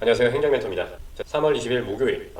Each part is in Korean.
안녕하세요. 행정멘토입니다. 3월 20일 목요일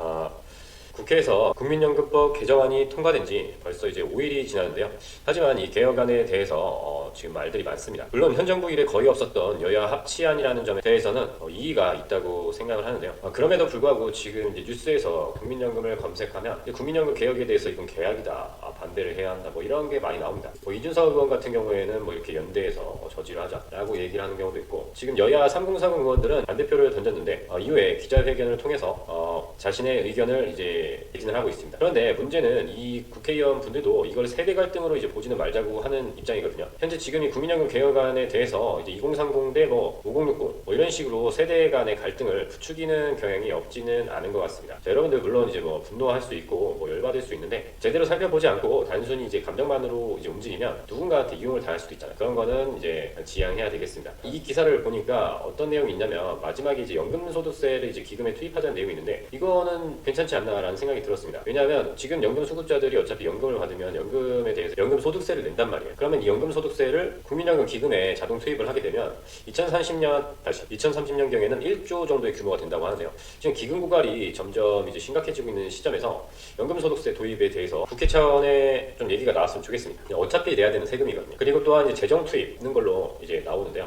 국회에서 국민연금법 개정안이 통과된 지 벌써 이제 5일이 지났는데요. 하지만 이 개혁안에 대해서 지금 말들이 많습니다. 물론 현 정부 일에 거의 없었던 여야 합치안이라는 점에 대해서는 이의가 있다고 생각을 하는데요. 그럼에도 불구하고 지금 이제 뉴스에서 국민연금을 검색하면 국민연금 개혁에 대해서 이건 계약이다, 반대를 해야 한다, 뭐 이런 게 많이 나옵니다. 이준석 의원 같은 경우에는 뭐 이렇게 연대해서 저지를 하자라고 얘기를 하는 경우도 있고, 지금 여야 3030 의원들은 반대표를 던졌는데 이후에 기자회견을 통해서 자신의 의견을 이제 개진을 하고 있습니다. 그런데 문제는 이 국회의원 분들도 이걸 세대 갈등으로 이제 보지는 말자고 하는 입장이거든요. 현재 지금 이 국민연금 개혁안에 대해서 이제 2030 대 5060 이런 식으로 세대 간의 갈등을 부추기는 경향이 없지는 않은 것 같습니다. 자, 여러분들 물론 이제 분노할 수 있고 열받을 수 있는데 제대로 살펴보지 않고 단순히 이제 감정만으로 이제 움직이면 누군가한테 이용을 당할 수도 있잖아요. 그런 거는 이제 지양해야 되겠습니다. 이 기사를 보니까 어떤 내용이 있냐면 마지막에 이제 연금소득세를 이제 기금에 투입하자는 내용이 있는데 이거는 괜찮지 않나라는 생각이 들었습니다. 왜냐하면 지금 연금수급자들이 어차피 연금을 받으면 연금에 대해서 연금소득세를 낸단 말이에요. 그러면 이 연금소득세를 국민연금 기금에 자동 투입을 하게 되면 2030년경에는 1조 정도의 규모가 된다고 하는데요. 지금 기금 고갈이 점점 이제 심각해지고 있는 시점에서 연금소득세 도입에 대해서 국회 차원에 좀 얘기가 나왔으면 좋겠습니다. 어차피 내야 되는 세금이거든요. 그리고 또한 이제 재정 투입 있는 걸로 이제 나오는데요.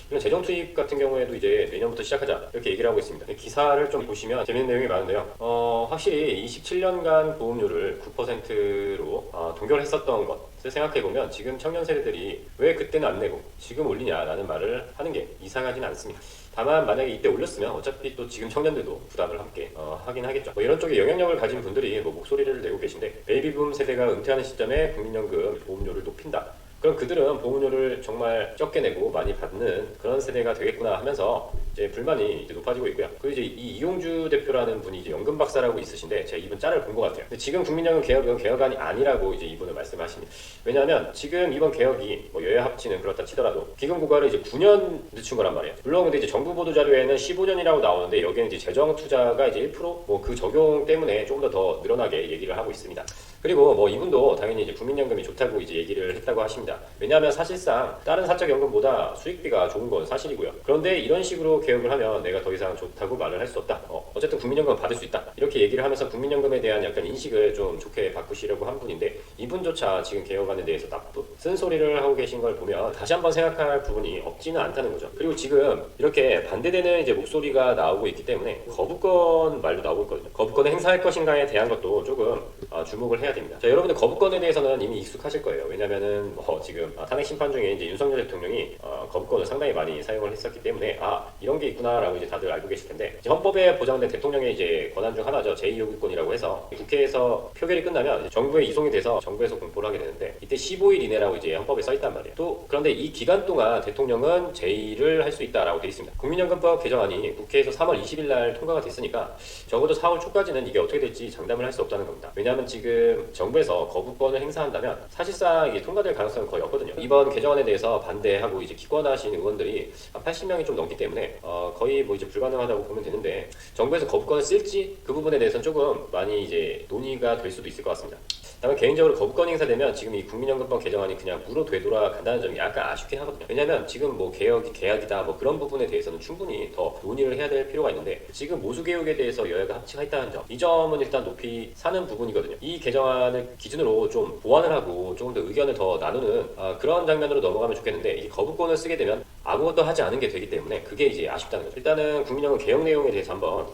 이런 재정 투입 같은 경우에도 이제 내년부터 시작하자 이렇게 얘기를 하고 있습니다. 기사를 좀 보시면 재밌는 내용이 많은데요. 확실히 27년간 보험료를 9%로 동결했었던 것을 생각해보면 지금 청년 세대들이 왜 그때는 안 내고 지금 올리냐라는 말을 하는 게 이상하진 않습니다. 다만 만약에 이때 올렸으면 어차피 또 지금 청년들도 부담을 함께 하긴 하겠죠. 이런 쪽에 영향력을 가진 분들이 목소리를 내고 계신데, 베이비붐 세대가 은퇴하는 시점에 국민연금 보험료를 높인다. 그럼 그들은 보험료를 정말 적게 내고 많이 받는 그런 세대가 되겠구나 하면서 이제 불만이 이제 높아지고 있고요. 그리고 이제 이 이용주 대표라는 분이 이제 연금 박사라고 있으신데 제가 이분 짤을 본 것 같아요. 근데 지금 국민연금 개혁은 개혁안이 아니라고 이제 이분은 말씀하십니다. 왜냐하면 지금 이번 개혁이 여야 합치는 그렇다 치더라도 기금 고갈을 이제 9년 늦춘 거란 말이에요. 물론 근데 이제 정부 보도 자료에는 15년이라고 나오는데 여기는 이제 재정 투자가 이제 1% 그 적용 때문에 조금 더 늘어나게 얘기를 하고 있습니다. 그리고 이분도 당연히 이제 국민연금이 좋다고 이제 얘기를 했다고 하십니다. 왜냐하면 사실상 다른 사적연금보다 수익비가 좋은 건 사실이고요. 그런데 이런 식으로 개혁을 하면 내가 더 이상 좋다고 말을 할 수 없다. 어쨌든 국민연금을 받을 수 있다. 이렇게 얘기를 하면서 국민연금에 대한 약간 인식을 좀 좋게 바꾸시려고 한 분인데 이분조차 지금 개혁안에 대해서 나쁜 쓴소리를 하고 계신 걸 보면 다시 한번 생각할 부분이 없지는 않다는 거죠. 그리고 지금 이렇게 반대되는 이제 목소리가 나오고 있기 때문에 거부권 말도 나오고 있거든요. 거부권을 행사할 것인가에 대한 것도 조금 주목을 해야 됩니다. 자, 여러분들 거부권에 대해서는 이미 익숙하실 거예요. 왜냐면은 지금 탄핵 심판 중에 이제 윤석열 대통령이 거부권을 상당히 많이 사용을 했었기 때문에 이런 게 있구나라고 이제 다들 알고 계실 텐데, 이제 헌법에 보장된 대통령의 이제 권한 중 하나죠. 제2요구권이라고 해서 국회에서 표결이 끝나면 정부에 이송이 돼서 정부에서 공포를 하게 되는데 이때 15일 이내라고 이제 헌법에 써 있단 말이에요. 또 그런데 이 기간 동안 대통령은 제2를 할 수 있다라고 되어 있습니다. 국민연금법 개정안이 국회에서 3월 20일 날 통과가 됐으니까 적어도 4월 초까지는 이게 어떻게 될지 장담을 할 수 없다는 겁니다. 왜냐하면 지금 정부에서 거부권을 행사한다면 사실상 이게 통과될 가능성은 거의 없거든요. 이번 개정안에 대해서 반대하고 이제 기권하신 의원들이 80명이 좀 넘기 때문에 거의 이제 불가능하다고 보면 되는데, 정부에서 거부권을 쓸지 그 부분에 대해서는 조금 많이 이제 논의가 될 수도 있을 것 같습니다. 다만 개인적으로 거부권 행사되면 지금 이 국민연금법 개정안이 그냥 무로 되돌아간다는 점이 약간 아쉽긴 하거든요. 왜냐면 지금 개혁이 계약이다 그런 부분에 대해서는 충분히 더 논의를 해야 될 필요가 있는데, 지금 모수개혁에 대해서 여야가 합치가 있다는 점, 이 점은 일단 높이 사는 부분이거든요. 이 개정안을 기준으로 좀 보완을 하고 조금 더 의견을 더 나누는 그런 장면으로 넘어가면 좋겠는데, 이 거부권을 쓰게 되면 아무것도 하지 않은 게 되기 때문에 그게 이제 아쉽다는 거죠. 일단은 국민연금 개혁 내용에 대해서 한번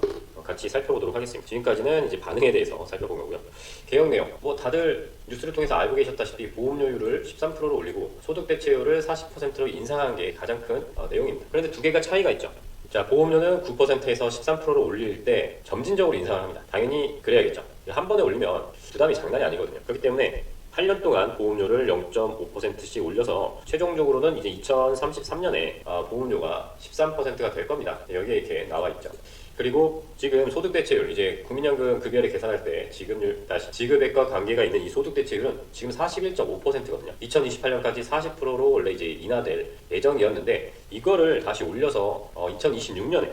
같이 살펴보도록 하겠습니다. 지금까지는 이제 반응에 대해서 살펴본 거고요. 개혁 내용, 다들 뉴스를 통해서 알고 계셨다시피 보험료율을 13%로 올리고 소득 대체율을 40%로 인상한 게 가장 큰 내용입니다. 그런데 두 개가 차이가 있죠. 자, 보험료는 9%에서 13%로 올릴 때 점진적으로 인상을 합니다. 당연히 그래야겠죠. 한 번에 올리면 부담이 장난이 아니거든요. 그렇기 때문에 8년 동안 보험료를 0.5%씩 올려서 최종적으로는 이제 2033년에 보험료가 13%가 될 겁니다. 여기에 이렇게 나와 있죠. 그리고 지금 소득대체율, 이제 국민연금 급여를 계산할 때 지급액과 관계가 있는 이 소득대체율은 지금 41.5%거든요. 2028년까지 40%로 원래 이제 인하될 예정이었는데 이거를 다시 올려서 2026년에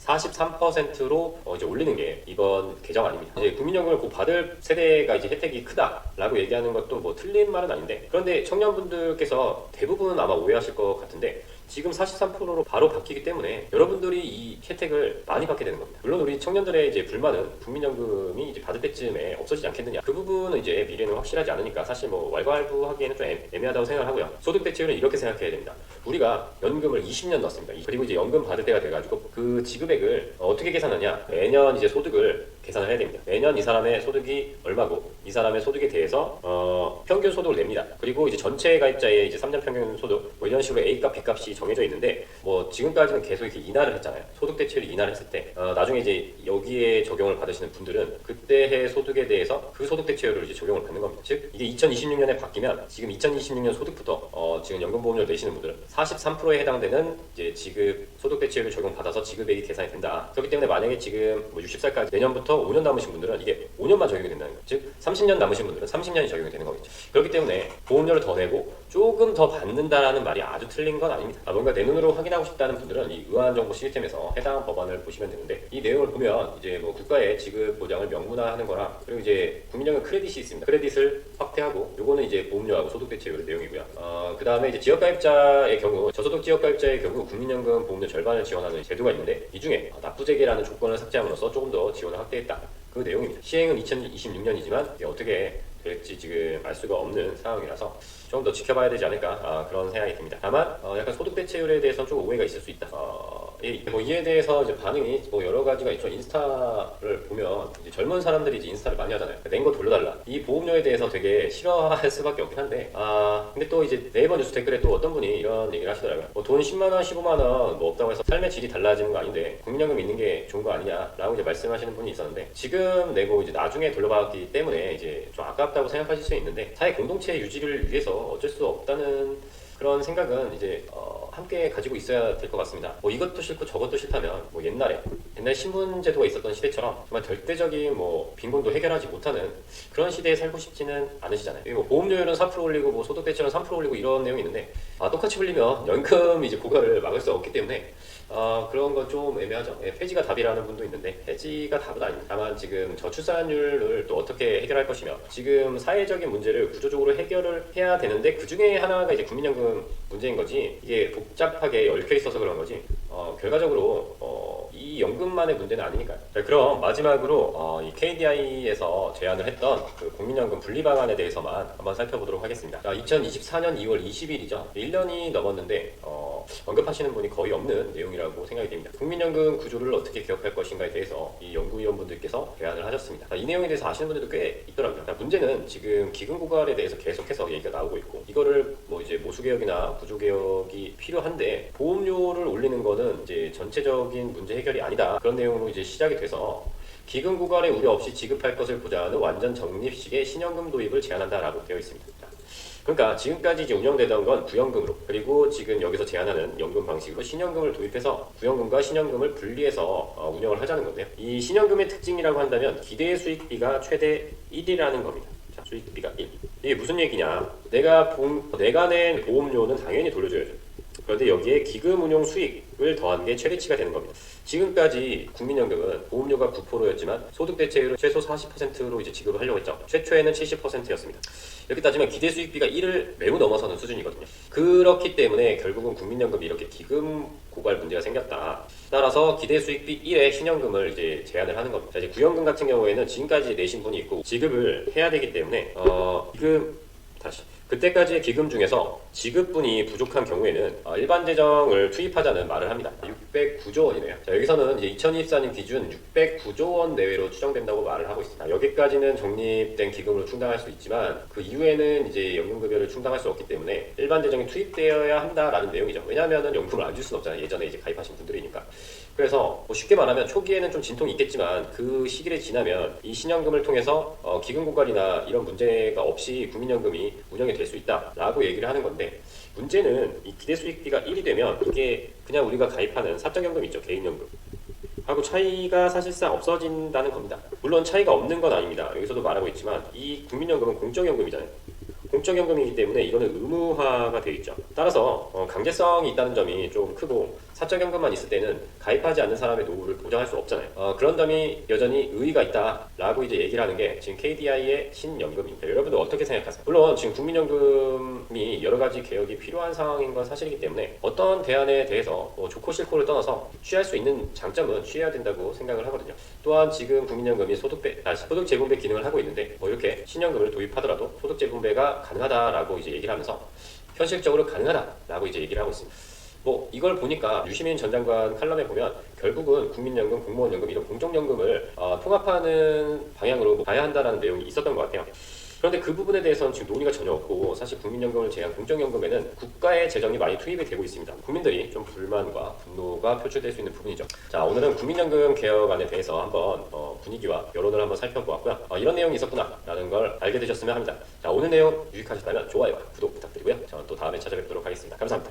43%로 이제 올리는 게 이번 개정안입니다. 이제 국민연금을 곧 받을 세대가 이제 혜택이 크다라고 얘기하는 것도 틀린 말은 아닌데, 그런데 청년분들께서 대부분은 아마 오해하실 것 같은데 지금 43%로 바로 바뀌기 때문에 여러분들이 이 혜택을 많이 받게 되는 겁니다. 물론 우리 청년들의 이제 불만은 국민연금이 이제 받을 때쯤에 없어지지 않겠느냐. 그 부분은 이제 미래는 확실하지 않으니까 사실 뭐 왈가왈부하기에는 좀 애매하다고 생각을 하고요. 소득 대체율은 이렇게 생각해야 됩니다. 우리가 연금을 20년 넣었습니다. 그리고 이제 연금 받을 때가 돼가지고 그 지급액을 어떻게 계산하냐? 매년 이제 소득을 계산을 해야 됩니다. 매년 이 사람의 소득이 얼마고 이 사람의 소득에 대해서 평균 소득을 냅니다. 그리고 이제 전체 가입자의 이제 3년 평균 소득 뭐 이런 식으로 A값, B값이 정해져 있는데 뭐 지금까지는 계속 이렇게 인하를 했잖아요. 소득 대체율을 인하를 했을 때 나중에 이제 여기에 적용을 받으시는 분들은 그때의 소득에 대해서 그 소득 대체율을 이제 적용을 받는 겁니다. 즉 이게 2026년에 바뀌면 지금 2026년 소득부터 지금 연금보험료를 내시는 분들은 43%에 해당되는 이제 지급 소득 대체율을 적용받아서 지급액이 계산이 된다. 그렇기 때문에 만약에 지금 뭐 60살까지 내년부터 5년 남으신 분들은 이게 5년만 적용이 된다는 거예요. 즉 30년 남으신 분들은 30년이 적용이 되는 거겠죠. 그렇기 때문에 보험료를 더 내고 조금 더 받는다라는 말이 아주 틀린 건 아닙니다. 뭔가 내 눈으로 확인하고 싶다는 분들은 이 의안정보 시스템에서 해당 법안을 보시면 되는데 이 내용을 보면 이제 뭐 국가의 지급 보장을 명문화하는 거랑 그리고 이제 국민연금 크레딧이 있습니다. 크레딧을 확대하고 요거는 이제 보험료하고 소득 대체율 내용이고요. 그 다음에 이제 지역가입자의 경우 저소득 지역가입자의 경우 국민연금 보험료 절반을 지원하는 제도가 있는데 이 중에 납부재개라는 조건을 삭제함으로써 조금 더 지원을 확대했다. 그 내용입니다. 시행은 2026년이지만 이게 어떻게 될지 지금 알 수가 없는 상황이라서 좀 더 지켜봐야 되지 않을까 그런 생각이 듭니다. 다만 약간 소득 대체율에 대해서는 좀 오해가 있을 수 있다. 뭐 이에 대해서 이제 반응이 뭐 여러 가지가 있죠. 인스타를 보면 이제 젊은 사람들이 이제 인스타를 많이 하잖아요. 낸 거 돌려달라. 이 보험료에 대해서 되게 싫어할 수밖에 없긴 한데 근데 또 이제 네이버 뉴스 댓글에 또 어떤 분이 이런 얘기를 하시더라고요. 뭐 돈 10만 원, 15만 원 뭐 없다고 해서 삶의 질이 달라지는 거 아닌데 국민연금 있는 게 좋은 거 아니냐라고 이제 말씀하시는 분이 있었는데 지금 내고 이제 나중에 돌려받기 때문에 이제 좀 아깝다고 생각하실 수 있는데 사회 공동체 유지를 위해서 어쩔 수 없다는 그런 생각은 이제 함께 가지고 있어야 될 것 같습니다. 뭐 이것도 싫고 저것도 싫다면 뭐 옛날 신분 제도가 있었던 시대처럼 정말 절대적인 뭐 빈곤도 해결하지 못하는 그런 시대에 살고 싶지는 않으시잖아요. 뭐 보험료율은 4% 올리고 뭐 소득 대체율은 3% 올리고 이런 내용이 있는데 똑같이 올리면 연금 이제 고갈을 막을 수 없기 때문에 그런 건 좀 애매하죠. 폐지가 답이라는 분도 있는데 폐지가 답은 아닙니다. 다만 지금 저출산율을 또 어떻게 해결할 것이며 지금 사회적인 문제를 구조적으로 해결을 해야 되는데 그 중에 하나가 이제 국민연금 문제인 거지 이게 복잡하게 얽혀 있어서 그런 거지 결과적으로 이 연금만의 문제는 아니니까요. 자, 그럼 마지막으로 이 KDI에서 제안을 했던 그 국민연금 분리 방안에 대해서만 한번 살펴보도록 하겠습니다. 자, 2024년 2월 20일이죠. 1년이 넘었는데 언급하시는 분이 거의 없는 내용이라고 생각이 됩니다. 국민연금 구조를 어떻게 개혁할 것인가에 대해서 이 연구위원분들께서 제안을 하셨습니다. 이 내용에 대해서 아시는 분들도 꽤 있더라고요. 문제는 지금 기금 고갈에 대해서 계속해서 얘기가 나오고 있고 이거를 뭐 이제 모수개혁이나 구조개혁이 필요한데 보험료를 올리는 거는 이제 전체적인 문제 해결이 아니다. 그런 내용으로 이제 시작이 돼서 기금 고갈에 우려 없이 지급할 것을 보장하는 완전 적립식의 신연금 도입을 제안한다라고 되어 있습니다. 그러니까 지금까지 이제 운영되던 건 구연금으로 그리고 지금 여기서 제안하는 연금 방식으로 신연금을 도입해서 구연금과 신연금을 분리해서 운영을 하자는 건데요. 이 신연금의 특징이라고 한다면 기대 수익비가 최대 1이라는 겁니다. 자, 수익비가 1. 이게 무슨 얘기냐? 내가 낸 보험료는 당연히 돌려줘야죠. 그런데 여기에 기금 운용 수익을 더한 게 최대치가 되는 겁니다. 지금까지 국민연금은 보험료가 9%였지만 소득 대체율은 최소 40%로 이제 지급을 하려고 했죠. 최초에는 70%였습니다. 이렇게 따지면 기대 수익비가 1을 매우 넘어서는 수준이거든요. 그렇기 때문에 결국은 국민연금이 이렇게 기금 고갈 문제가 생겼다. 따라서 기대 수익비 1의 신연금을 이제 제한을 하는 겁니다. 이제 구연금 같은 경우에는 지금까지 내신 분이 있고 지급을 해야 되기 때문에 그때까지의 기금 중에서 지급분이 부족한 경우에는 일반 재정을 투입하자는 말을 합니다. 609조 원이네요. 자, 여기서는 이제 2024년 기준 609조 원 내외로 추정된다고 말을 하고 있습니다. 여기까지는 적립된 기금으로 충당할 수 있지만 그 이후에는 이제 연금급여를 충당할 수 없기 때문에 일반 재정이 투입되어야 한다라는 내용이죠. 왜냐하면 연금을 안 줄 수는 없잖아요. 예전에 이제 가입하신 분들이니까. 그래서 뭐 쉽게 말하면 초기에는 좀 진통이 있겠지만 그 시기를 지나면 이 신연금을 통해서 기금 고갈이나 이런 문제가 없이 국민연금이 운영이 될 수 있다라고 얘기를 하는 건데 문제는 이 기대 수익비가 1이 되면 이게 그냥 우리가 가입하는 사적연금 있죠. 개인연금 하고 차이가 사실상 없어진다는 겁니다. 물론 차이가 없는 건 아닙니다. 여기서도 말하고 있지만 이 국민연금은 공적연금이잖아요. 공적연금이기 때문에 이거는 의무화가 되어 있죠. 따라서 강제성이 있다는 점이 좀 크고 사적연금만 있을 때는 가입하지 않는 사람의 노후를 보장할 수 없잖아요. 그런 점이 여전히 의의가 있다라고 이제 얘기를 하는 게 지금 KDI의 신연금입니다. 여러분들 어떻게 생각하세요? 물론 지금 국민연금이 여러 가지 개혁이 필요한 상황인 건 사실이기 때문에 어떤 대안에 대해서 좋고 싫고를 떠나서 취할 수 있는 장점은 취해야 된다고 생각을 하거든요. 또한 지금 국민연금이 소득 재분배 기능을 하고 있는데 이렇게 신연금을 도입하더라도 소득 재분배가 가능하다라고 이제 얘기를 하면서 현실적으로 가능하다라고 이제 얘기를 하고 있습니다. 이걸 보니까 유시민 전 장관 칼럼에 보면 결국은 국민연금, 공무원연금 이런 공적연금을 통합하는 방향으로 가야 한다는 내용이 있었던 것 같아요. 그런데 그 부분에 대해서는 지금 논의가 전혀 없고 사실 국민연금을 제외한 공적연금에는 국가의 재정이 많이 투입이 되고 있습니다. 국민들이 좀 불만과 분노가 표출될 수 있는 부분이죠. 자, 오늘은 국민연금 개혁안에 대해서 한번 분위기와 여론을 한번 살펴보았고요. 이런 내용이 있었구나 라는 걸 알게 되셨으면 합니다. 자, 오늘 내용 유익하셨다면 좋아요와 구독 부탁드리고요. 저는 또 다음에 찾아뵙도록 하겠습니다. 감사합니다.